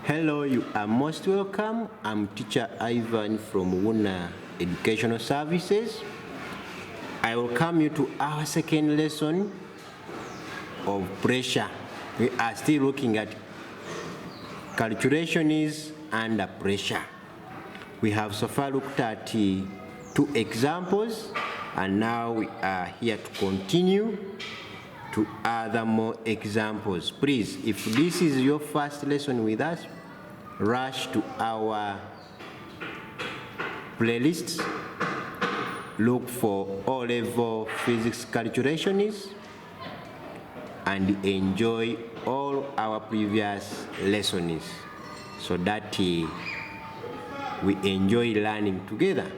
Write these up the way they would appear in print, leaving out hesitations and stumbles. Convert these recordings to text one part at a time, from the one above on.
Hello, you are most welcome. I'm teacher Ivan from Wunna Educational Services. I welcome you to our second lesson of pressure. We are still looking at calculations under pressure. We have so far looked at 2 examples, and now we are here to continue to other more examples. Please, if this is your first lesson with us, rush to our playlists, look for O-level physics calculations, and enjoy all our previous lessons so that we enjoy learning together.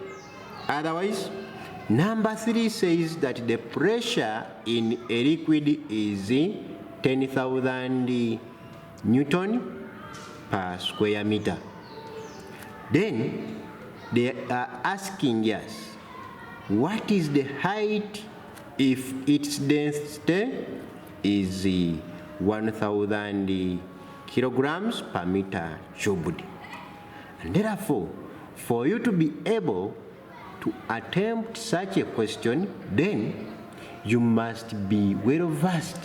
Otherwise, number 3 says that the pressure in a liquid is 10,000 Newton per square meter. Then they are asking us, what is the height if its density is 1,000 kilograms per meter cubed? And therefore, for you to be able to attempt such a question, then you must be well versed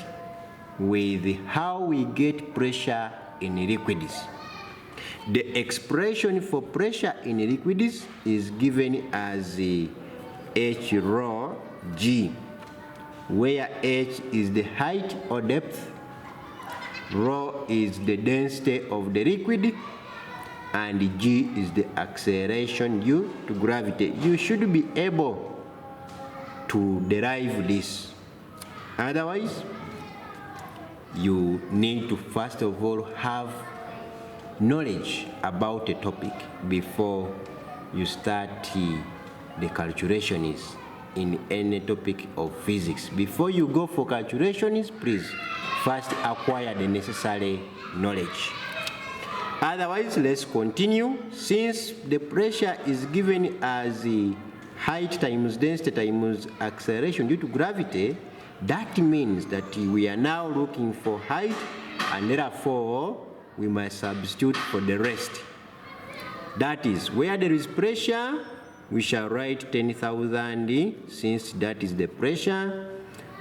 with how we get pressure in liquids. The expression for pressure in liquids is given as H rho G, where H is the height or depth, rho is the density of the liquid, and G is the acceleration due to gravity. You should be able to derive this. Otherwise, you need to first of all have knowledge about a topic before you start the calculations in any topic of physics. Before you go for calculations, please first acquire the necessary knowledge. Otherwise, let's continue. Since the pressure is given as height times density times acceleration due to gravity, that means that we are now looking for height, and therefore we must substitute for the rest. That is, where there is pressure, we shall write 10,000 since that is the pressure,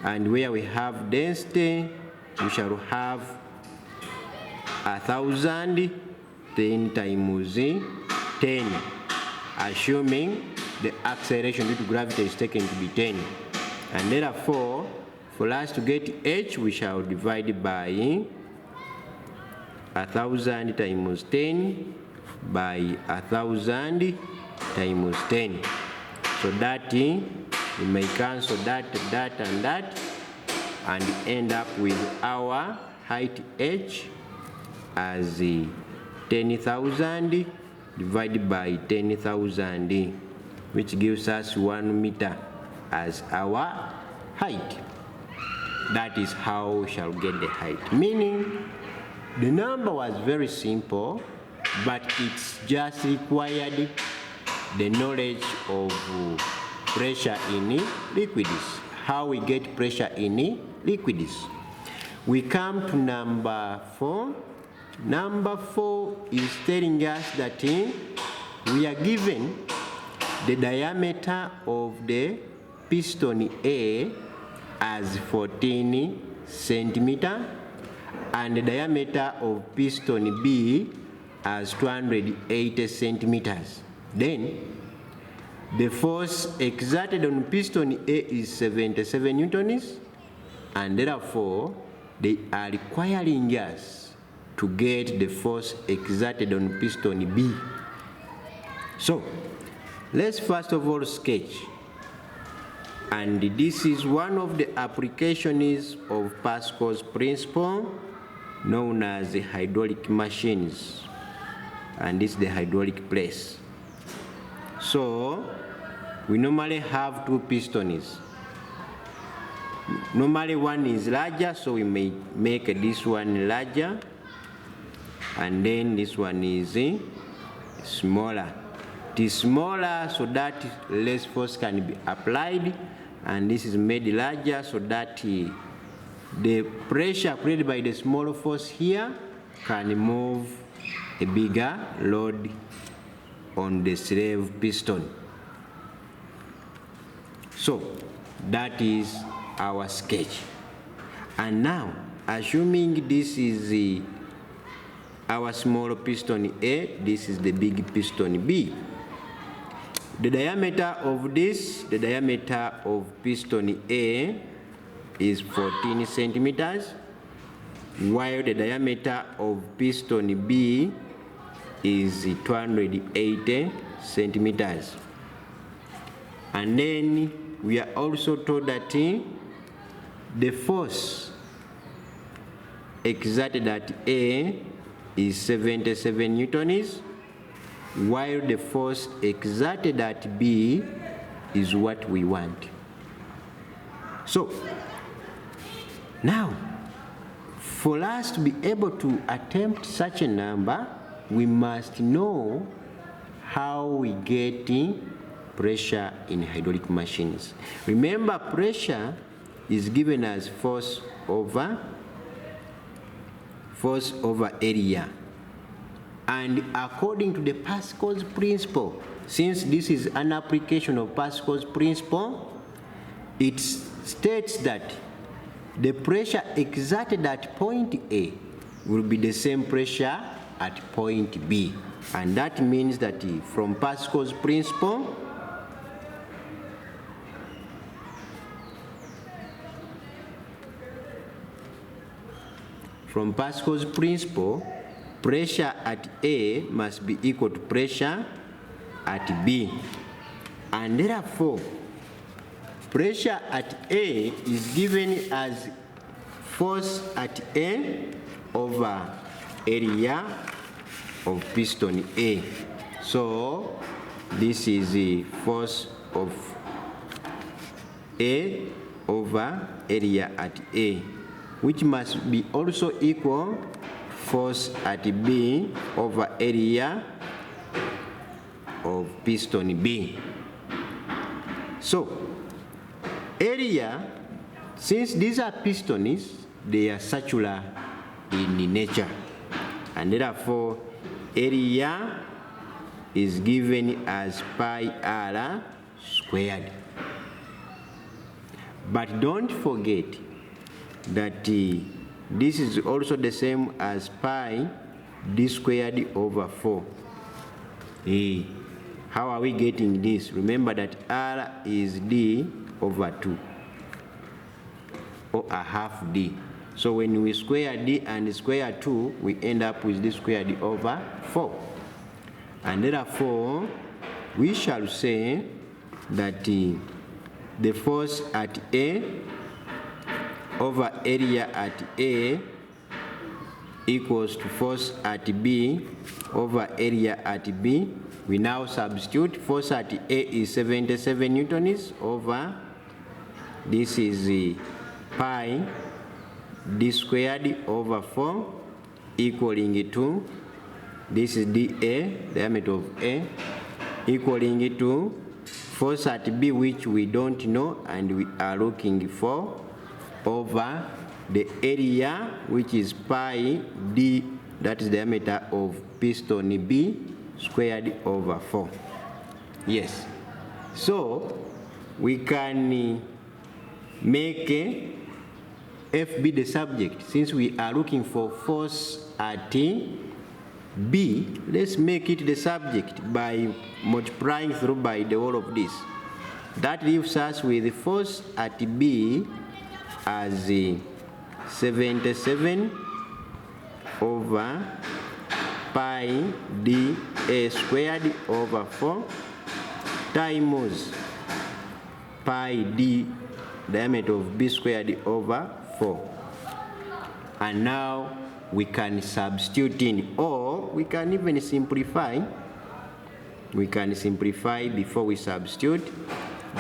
and where we have density, we shall have 1,000, 10 times 10, assuming the acceleration due to gravity is taken to be 10. And therefore, for us to get H, we shall divide by 1,000 times 10 by 1,000 times 10. So that we may cancel that, and that, and end up with our height H as 10,000 divided by 10,000, which gives us 1 meter as our height. That is how we shall get the height. Meaning, the number was very simple, but it's just required the knowledge of pressure in liquids, how we get pressure in liquids. We come to number 4. Number 4 is telling us that we are given the diameter of the piston A as 14 centimeter and the diameter of piston B as 280 centimeters. Then the force exerted on piston A is 77 newtons, and therefore they are requiring us to get the force exerted on piston B. So let's first of all sketch. And this is one of the applications of Pascal's principle known as the hydraulic machines. And this is the hydraulic press. So we normally have 2 pistons. Normally one is larger, so we may make this one larger, and then this one is smaller. It is smaller so that less force can be applied, and this is made larger so that the pressure created by the small force here can move a bigger load on the slave piston. So that is our sketch. And now, assuming this is our small piston A, this is the big piston B. The diameter of piston A is 14 centimeters, while the diameter of piston B is 280 centimeters. And then we are also told that the force exerted at A is 77 newtons, while the force exerted at B is what we want. So now, for us to be able to attempt such a number, we must know how we get pressure in hydraulic machines. Remember, pressure is given as force over area. And according to the Pascal's principle, since this is an application of Pascal's principle, it states that the pressure exerted at point A will be the same pressure at point B. And that means that from Pascal's principle, pressure at A must be equal to pressure at B. And therefore, pressure at A is given as force at A over area of piston A. So this is the force of A over area at A, which must be also equal force at B over area of piston B. So area, since these are pistons, they are circular in nature, and therefore area is given as pi r squared. But don't forget that this is also the same as pi d squared over 4. How are we getting this? Remember that r is d over 2, or a half d. So when we square d and square 2, we end up with d squared over 4. And therefore, we shall say that the force at A over area at A equals to force at B over area at B. We now substitute. Force at A is 77 newtons over, this is pi d squared over 4 equaling to, this is dA, diameter of A, equaling to force at B, which we don't know and we are looking for, over the area, which is pi d, that is the diameter of piston B, squared over 4. Yes. So we can make FB the subject. Since we are looking for force at B, let's make it the subject by multiplying through by the whole of this. That leaves us with the force at B as 77 over pi d A squared over 4 times pi d, diameter of B squared over 4. And now we can substitute in, or we can even simplify. We can simplify before we substitute.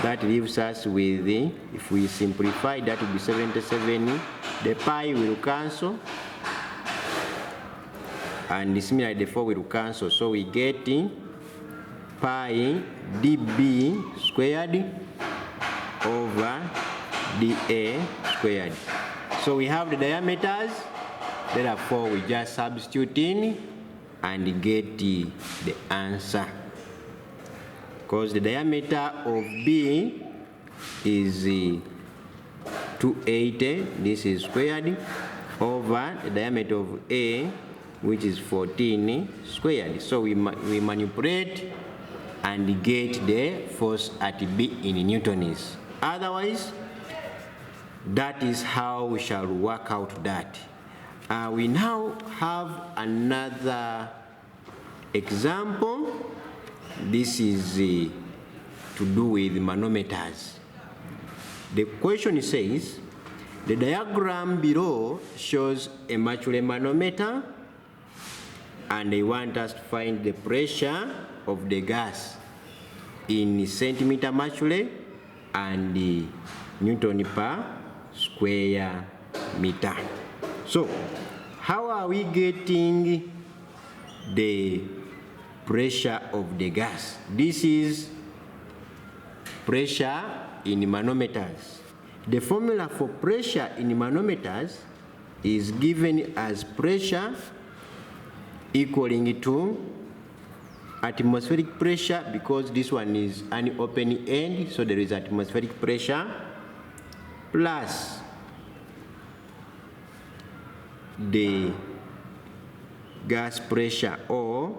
That leaves us with, if we simplify, that will be 77. The pi will cancel, and similarly the 4 will cancel. So we get pi dB squared over dA squared. So we have the diameters, therefore we just substitute in and get the answer. Because the diameter of B is 280, this is squared, over the diameter of A, which is 14 squared. So we manipulate and get the force at B in newtons. Otherwise, that is how we shall work out that. We now have another example. This is to do with manometers. The question says, the diagram below shows a mercury manometer, and they want us to find the pressure of the gas in centimeter mercury and the Newton per square meter. So, how are we getting the pressure of the gas? This is pressure in manometers. The formula for pressure in manometers is given as pressure equaling to atmospheric pressure, because this one is an open end, so there is atmospheric pressure, plus the gas pressure, or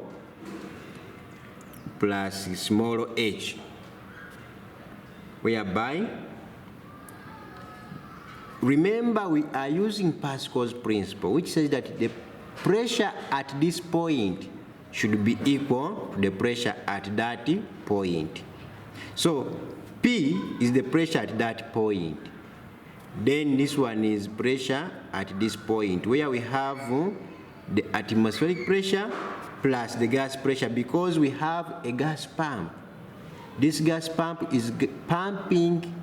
plus small h, whereby, remember, we are using Pascal's principle, which says that the pressure at this point should be equal to the pressure at that point. So P is the pressure at that point. Then this one is pressure at this point, where we have the atmospheric pressure plus the gas pressure, because we have a gas pump. This gas pump is pumping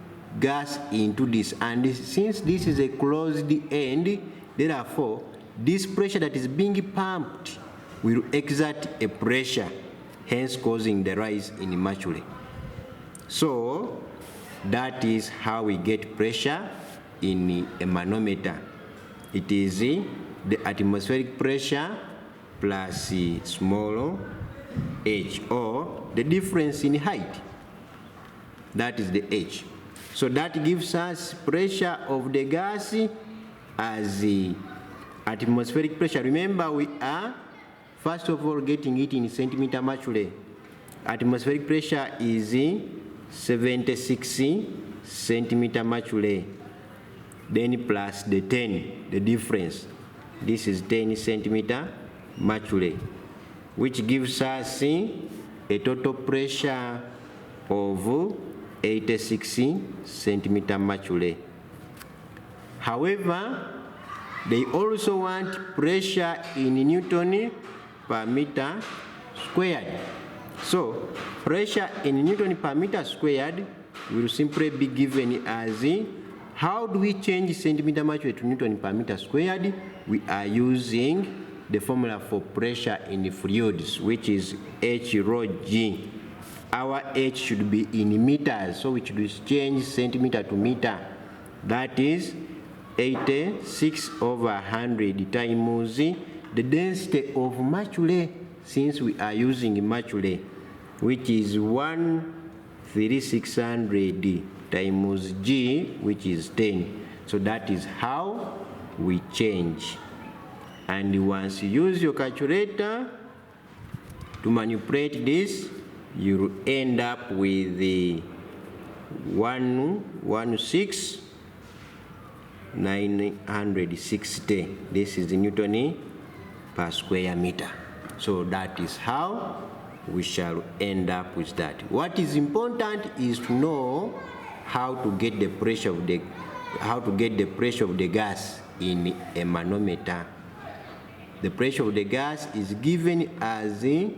gas into this, and since this is a closed end, therefore this pressure that is being pumped will exert a pressure, hence causing the rise in mercury. So that is how we get pressure in a manometer. It is the atmospheric pressure plus small h, or the difference in height. That is the h. So that gives us pressure of the gas as the atmospheric pressure. Remember, we are first of all getting it in centimeter mercury. Atmospheric pressure is 76 centimeter mercury. Then plus the 10, the difference. This is 10 centimeter mercury, which gives us a total pressure of 86 centimeter mercury. However, they also want pressure in Newton per meter squared. So pressure in Newton per meter squared will simply be given as, how do we change centimeter mercury to Newton per meter squared? We are using the formula for pressure in fluids, which is H rho G. Our H should be in meters, so we should change centimeter to meter. That is 86 over 100 times the density of mercury, since we are using mercury, which is 13600 times G, which is 10. So that is how we change. And once you use your calculator to manipulate this, you end up with the 116,960. This is the Newton per square meter. So that is how we shall end up with that. What is important is to know how to get the pressure of the gas in a manometer. The pressure of the gas is given as the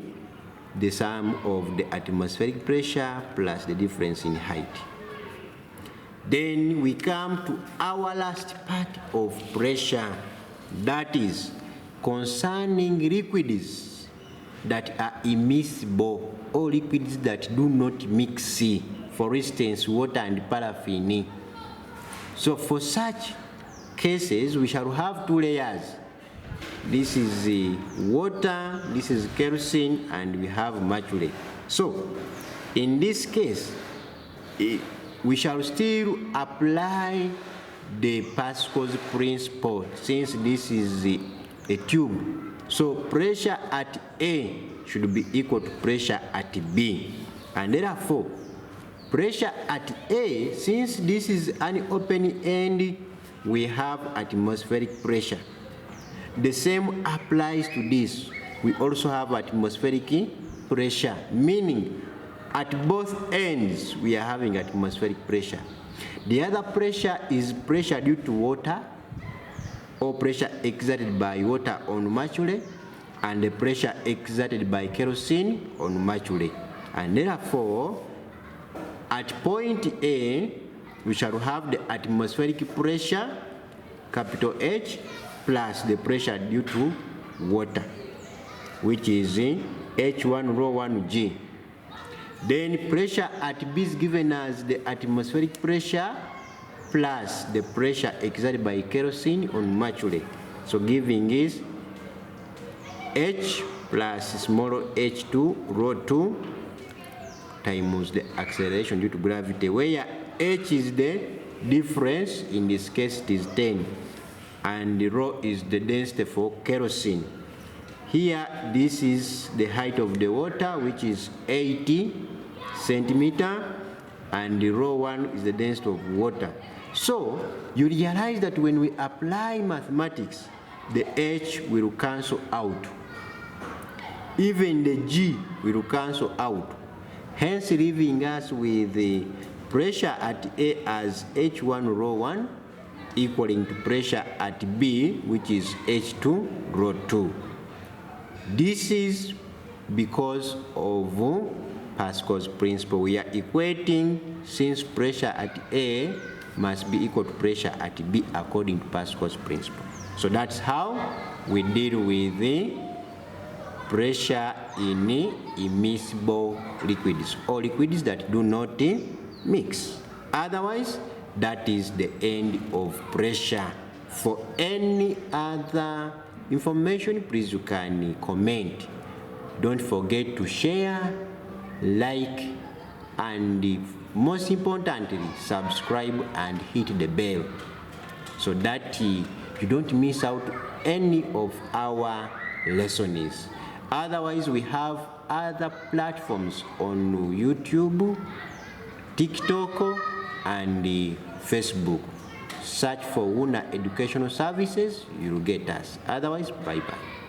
sum of the atmospheric pressure plus the difference in height. Then we come to our last part of pressure, that is concerning liquids that are immiscible, or liquids that do not mix, for instance water and paraffin. So for such cases we shall have two layers. this is the water, this is kerosene, and we have mercury. So in this case, we shall still apply the Pascal's principle since this is a tube. So pressure at A should be equal to pressure at B, and therefore pressure at A, since this is an open end, we have atmospheric pressure. The same applies to this. We also have atmospheric pressure, meaning at both ends we are having atmospheric pressure. The other pressure is pressure due to water, or pressure exerted by water on mercury, and the pressure exerted by kerosene on mercury. And therefore, at point A, we shall have the atmospheric pressure, capital H, plus the pressure due to water, which is H1 rho 1G. Then pressure at B is given as the atmospheric pressure plus the pressure exerted by kerosene on mercury. So giving is H plus small h2 rho 2 times the acceleration due to gravity, where h is the difference, in this case it is 10, and the rho is the density for kerosene. Here this is the height of the water, which is 80 centimeter, and the rho 1 is the density of water. So you realize that when we apply mathematics, the h will cancel out, even the g will cancel out, hence leaving us with the pressure at A as H1 rho 1 equaling to pressure at B, which is H2 rho 2. This is because of Pascal's principle. We are equating, since pressure at A must be equal to pressure at B according to Pascal's principle. So that's how we deal with the pressure in immiscible liquids, or liquids that do not mix. Otherwise, that is the end of pressure. For any other information, please you can comment. Don't forget to share, like, and most importantly, subscribe and hit the bell so that you don't miss out any of our lessons. Otherwise, we have other platforms on YouTube, TikTok, and Facebook. Search for Wunna Educational Services, you'll get us. Otherwise, bye-bye.